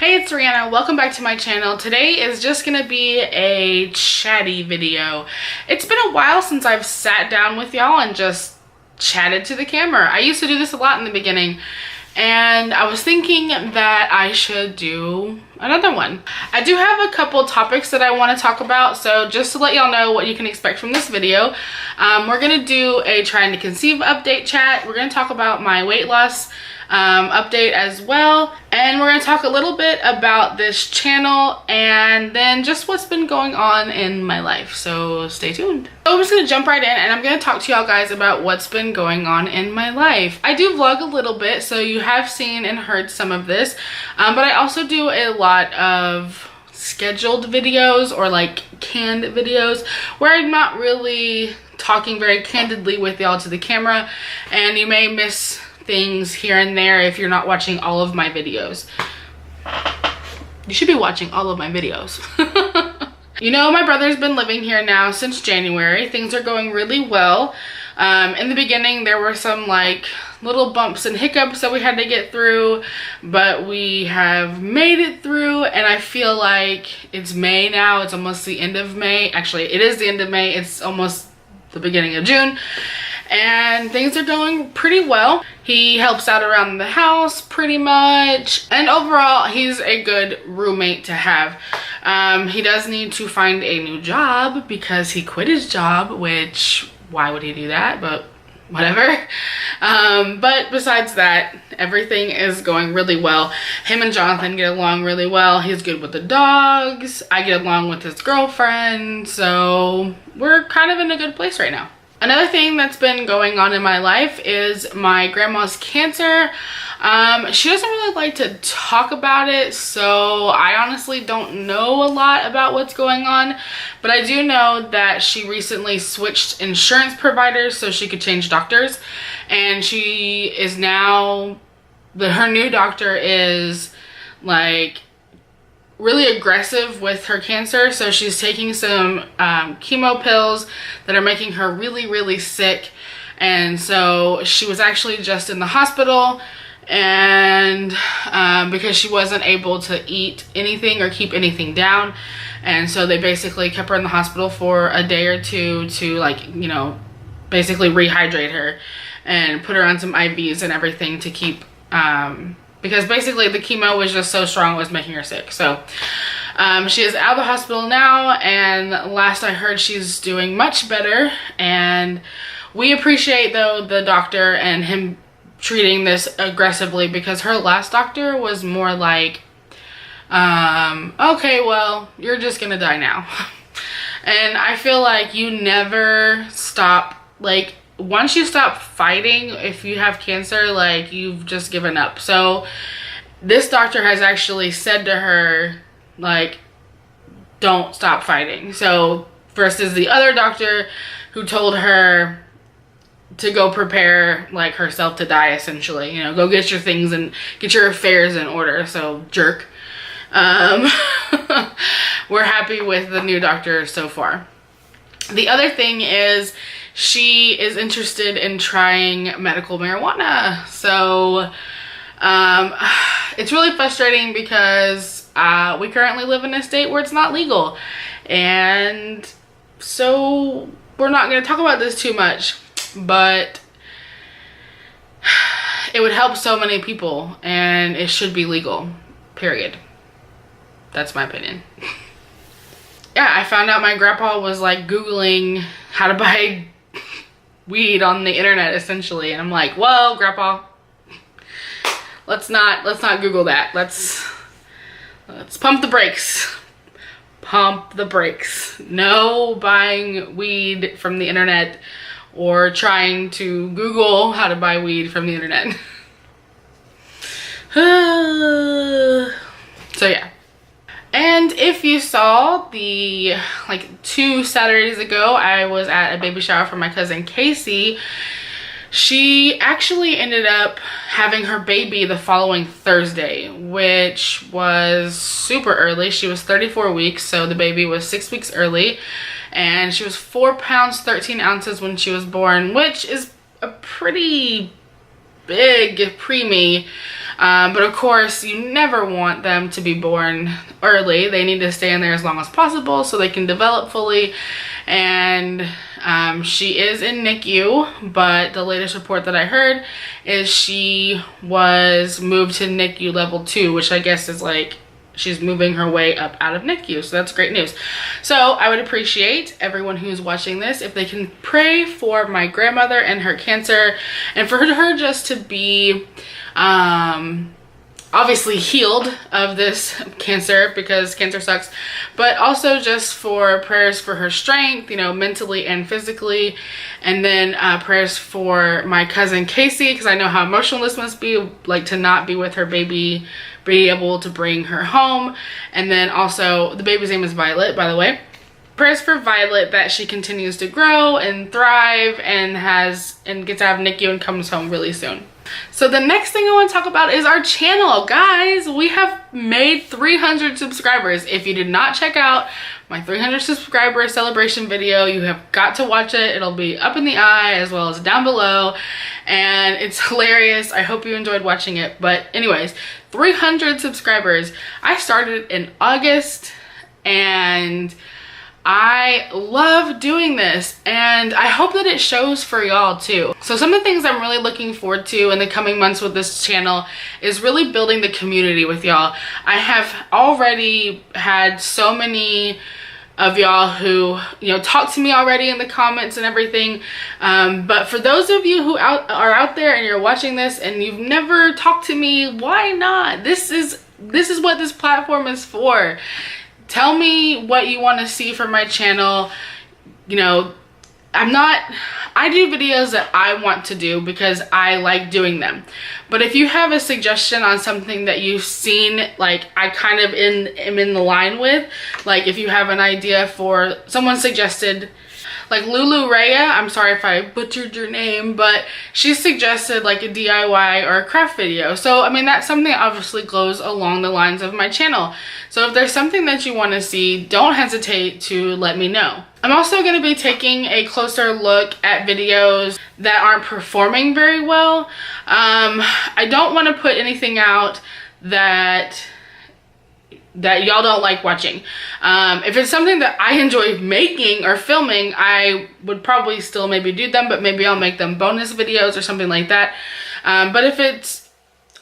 Hey, it's Rhianna. Welcome back to my channel. Today is just gonna be a chatty video. It's been a while since I've sat down with y'all and just chatted to the camera. I used to do this a lot in the beginning, and I was thinking that I should do another one. I do have a couple topics that I want to talk about, so just to let y'all know what you can expect from this video, we're gonna do a trying to conceive update chat. We're gonna talk about my weight loss update as well, and we're going to talk a little bit about this channel and then just what's been going on in my life, so stay tuned. So I'm just going to jump right in and I'm going to talk to y'all guys about what's been going on in my life. I do vlog a little bit, so you have seen and heard some of this, but I also do a lot of scheduled videos or like canned videos where I'm not really talking very candidly with y'all to the camera, and you may miss things here and there if you're not watching all of my videos. You should be watching all of my videos. You know, my brother's been living here now since January. Things are going really well. In the beginning there were some like little bumps and hiccups that we had to get through, but we have made it through, and I feel like it's May now. It's almost the end of May. Actually, it is the end of May. It's almost the beginning of June. And things are going pretty well. He helps out around the house pretty much, and overall he's a good roommate to have. He does need to find a new job because he quit his job, which why would he do that, but whatever. But besides that, everything is going really well. Him and Jonathan get along really well. He's good with the dogs. I get along with his girlfriend, so we're kind of in a good place right now. Another thing that's been going on in my life is my grandma's cancer. She doesn't really like to talk about it, so I honestly don't know a lot about what's going on, but I do know that she recently switched insurance providers so she could change doctors, and she is now, her new doctor is like really aggressive with her cancer, so she's taking some chemo pills that are making her really sick, and so she was actually just in the hospital, and because she wasn't able to eat anything or keep anything down, and so they basically kept her in the hospital for a day or two to, like, you know, basically rehydrate her and put her on some IVs and everything to keep because basically the chemo was just so strong it was making her sick. So she is out of the hospital now, and last I heard she's doing much better, and we appreciate though the doctor and him treating this aggressively, because her last doctor was more like okay, well, you're just gonna die now. And I feel like you never stop, like, once you stop fighting, if you have cancer, like, you've just given up. So this doctor has actually said to her, like, don't stop fighting. So versus the other doctor who told her to go prepare, like, herself to die, essentially, you know, go get your things and get your affairs in order. So jerk. We're happy with the new doctor so far. The other thing is she is interested in trying medical marijuana. So it's really frustrating because we currently live in a state where it's not legal, and so we're not going to talk about this too much, but it would help so many people, and it should be legal, period. That's my opinion. Yeah, I found out my grandpa was like Googling how to buy weed on the internet, essentially, and I'm like, well, grandpa, let's not Google that. Let's pump the brakes. Pump the brakes. No buying weed from the internet or trying to Google how to buy weed from the internet. So yeah. And if you saw the, like, 2 Saturdays ago, I was at a baby shower for my cousin Casey. She actually ended up having her baby the following Thursday, which was super early. She was 34 weeks, so the baby was 6 weeks early, and she was 4 pounds 13 ounces when she was born, which is a pretty big preemie. But of course, you never want them to be born early. They need to stay in there as long as possible so they can develop fully. And she is in NICU, but the latest report that I heard is she was moved to NICU level 2, which I guess is like she's moving her way up out of NICU. So that's great news. So I would appreciate everyone who's watching this if they can pray for my grandmother and her cancer, and for her just to be obviously healed of this cancer, because cancer sucks, but also just for prayers for her strength, you know, mentally and physically. And then prayers for my cousin Casey, because I know how emotional this must be, like to not be with her baby, be able to bring her home. And then also the baby's name is Violet, by the way. Prayers for Violet, that she continues to grow and thrive and gets out of NICU and comes home really soon. So the next thing I want to talk about is our channel. Guys, we have made 300 subscribers. If you did not check out my 300 subscriber celebration video, you have got to watch it. It'll be up in the eye as well as down below, and it's hilarious. I hope you enjoyed watching it. But anyways, 300 subscribers. I started in August, and I love doing this, and I hope that it shows for y'all too. So some of the things I'm really looking forward to in the coming months with this channel is really building the community with y'all. I have already had so many of y'all who, you know, talk to me already in the comments and everything, but for those of you who are out there and you're watching this and you've never talked to me, why not? This is what this platform is for. Tell me what you want to see from my channel. You know, I do videos that I want to do because I like doing them. But if you have a suggestion on something that you've seen, like I kind of am in the line with, like if you have an idea for, someone suggested, like Lulu Rhea, I'm sorry if I butchered your name, but she suggested like a DIY or a craft video. So I mean, that's something that obviously goes along the lines of my channel. So if there's something that you want to see, don't hesitate to let me know. I'm also going to be taking a closer look at videos that aren't performing very well. I don't want to put anything out that y'all don't like watching. If it's something that I enjoy making or filming, I would probably still maybe do them, but maybe I'll make them bonus videos or something like that. But if it's,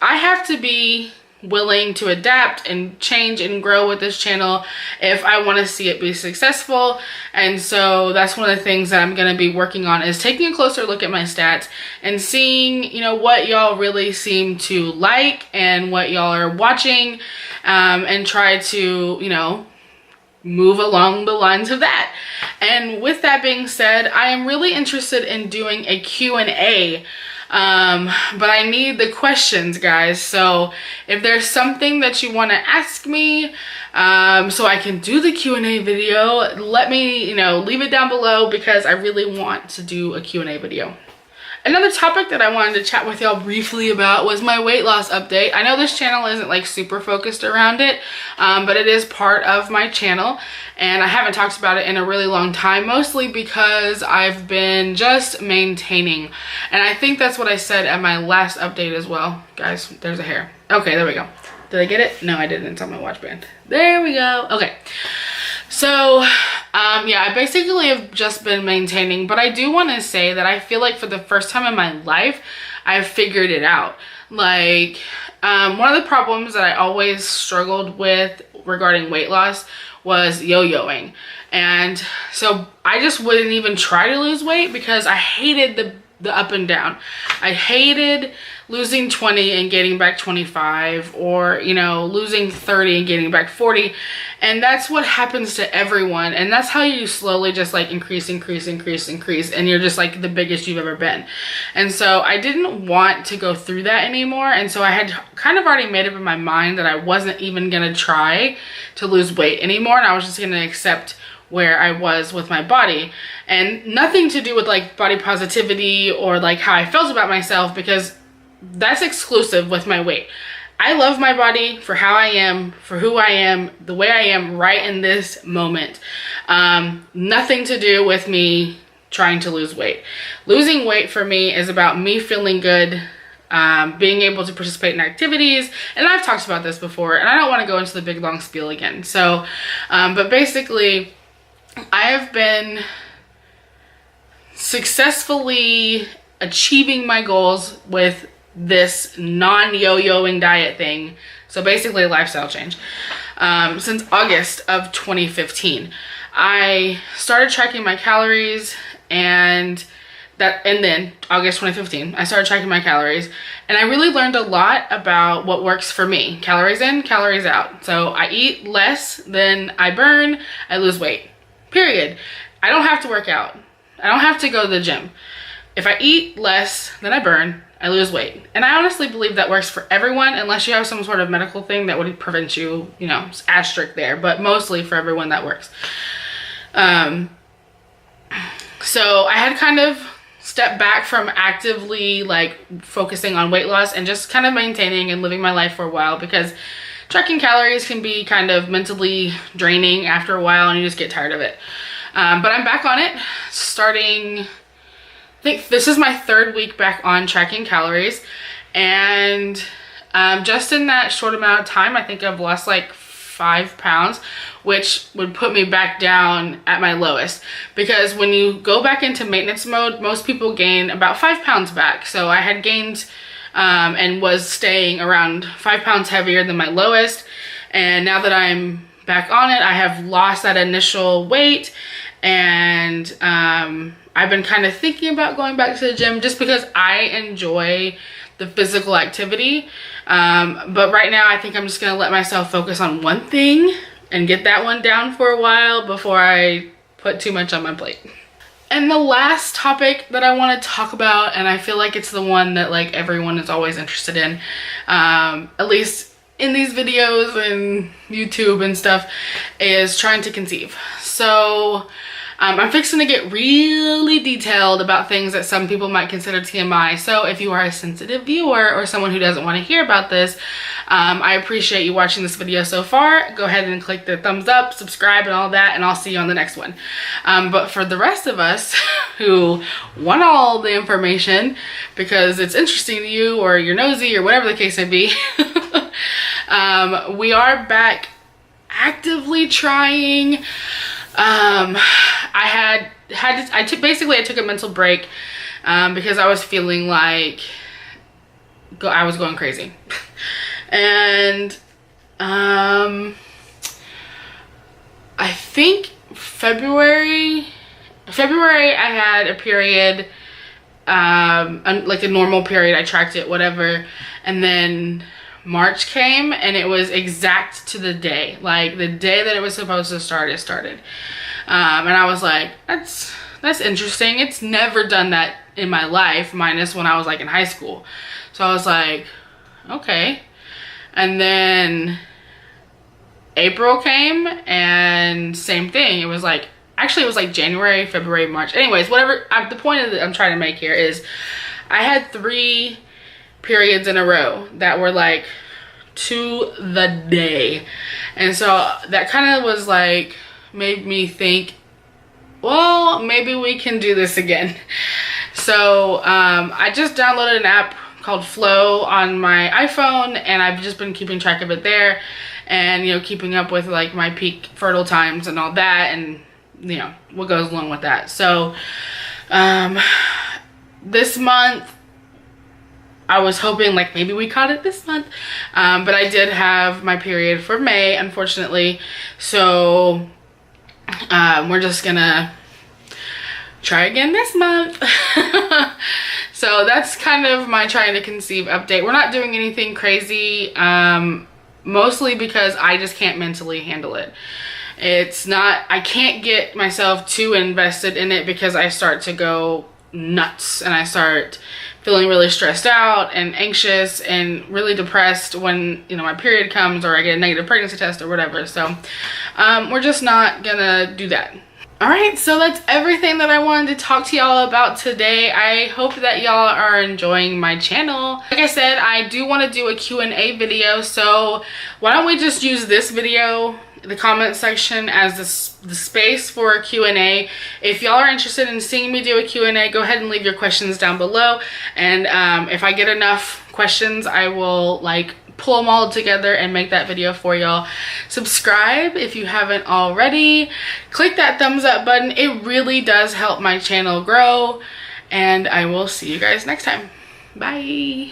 I have to be willing to adapt and change and grow with this channel if I want to see it be successful. And so that's one of the things that I'm going to be working on, is taking a closer look at my stats and seeing, you know, what y'all really seem to like and what y'all are watching, and try to, you know, move along the lines of that. And with that being said, I am really interested in doing a Q&A, but I need the questions, guys. So if there's something that you want to ask me, so I can do the Q&A video, let me, you know, leave it down below, because I really want to do a Q&A video. Another topic that I wanted to chat with y'all briefly about was my weight loss update. I know this channel isn't like super focused around it, but it is part of my channel, and I haven't talked about it in a really long time, mostly because I've been just maintaining. And I think that's what I said at my last update as well. Guys, there's a hair. Okay, there we go. Did I get it? No, I didn't. It's on my watch band. There we go. Okay. So, yeah, I basically have just been maintaining, but I do want to say that I feel like for the first time in my life, I've figured it out. Like, one of the problems that I always struggled with regarding weight loss was yo-yoing. And so I just wouldn't even try to lose weight because I hated the up and down. I hated losing 20 and getting back 25, or, you know, losing 30 and getting back 40. And that's what happens to everyone. And that's how you slowly just like increase, and you're just like the biggest you've ever been. And so I didn't want to go through that anymore. And so I had kind of already made up in my mind that I wasn't even gonna try to lose weight anymore. And I was just gonna accept where I was with my body, and nothing to do with like body positivity or like how I felt about myself, because that's exclusive with my weight. I love my body for how I am, for who I am, the way I am right in this moment. Nothing to do with me trying to lose weight. Losing weight for me is about me feeling good being able to participate in activities. And I've talked about this before, and I don't want to go into the big long spiel again. So, but basically, I have been successfully achieving my goals with this non-yo-yoing diet thing. So basically a lifestyle change. Since August of 2015, I started tracking my calories, and then August 2015, I started tracking my calories, and I really learned a lot about what works for me. Calories in, calories out. So I eat less than I burn, I lose weight, period. I don't have to work out. I don't have to go to the gym. If I eat less than I burn, I lose weight. And I honestly believe that works for everyone, unless you have some sort of medical thing that would prevent you, you know, asterisk there, but mostly for everyone that works. So I had kind of stepped back from actively like focusing on weight loss and just kind of maintaining and living my life for a while, because tracking calories can be kind of mentally draining after a while and you just get tired of it. But I'm back on it, starting, I think this is my 3rd week back on tracking calories, and just in that short amount of time, I think I've lost like 5 pounds, which would put me back down at my lowest, because when you go back into maintenance mode, most people gain about 5 pounds back. So I had gained and was staying around 5 pounds heavier than my lowest, and now that I'm back on it, I have lost that initial weight, and I've been kind of thinking about going back to the gym just because I enjoy the physical activity. But right now I think I'm just gonna let myself focus on one thing and get that one down for a while before I put too much on my plate. And the last topic that I want to talk about, and I feel like it's the one that like everyone is always interested in, at least in these videos and YouTube and stuff, is trying to conceive. So I'm fixing to get really detailed about things that some people might consider TMI. So if you are a sensitive viewer or someone who doesn't want to hear about this, I appreciate you watching this video so far. Go ahead and click the thumbs up, subscribe, and all that, and I'll see you on the next one. But for the rest of us who want all the information because it's interesting to you or you're nosy or whatever the case may be, we are back actively trying. I took a mental break because I was feeling like I was going crazy. And I think February I had a period, like a normal period. I tracked it, whatever, and then March came and it was exact to the day, like the day that it was supposed to start, it started. And I was like, that's interesting. It's never done that in my life, minus when I was like in high school. So I was like, okay. And then April came and same thing. It was like, actually it was like January, February, March. Anyways, whatever. The point that I'm trying to make here is I had 3 periods in a row that were like to the day. And so that kind of was like, made me think, well, maybe we can do this again. So I just downloaded an app called Flow on my iPhone, and I've just been keeping track of it there, and you know, keeping up with like my peak fertile times and all that, and you know what goes along with that. So this month I was hoping like maybe we caught it this month, but I did have my period for May, unfortunately. So we're just gonna try again this month. So that's kind of my trying to conceive update. We're not doing anything crazy, mostly because I just can't mentally handle it. It's not, I can't get myself too invested in it because I start to go nuts and I start feeling really stressed out and anxious and really depressed when, you know, my period comes or I get a negative pregnancy test or whatever. So we're just not gonna do that. Alright, so that's everything that I wanted to talk to y'all about today. I hope that y'all are enjoying my channel. Like I said, I do want to do a Q&A video, so why don't we just use this video, the comment section, as the space for a Q&A. If y'all are interested in seeing me do a Q&A, go ahead and leave your questions down below, and if I get enough questions, I will like pull them all together and make that video for y'all. Subscribe if you haven't already. Click that thumbs up button. It really does help my channel grow, and I will see you guys next time. Bye.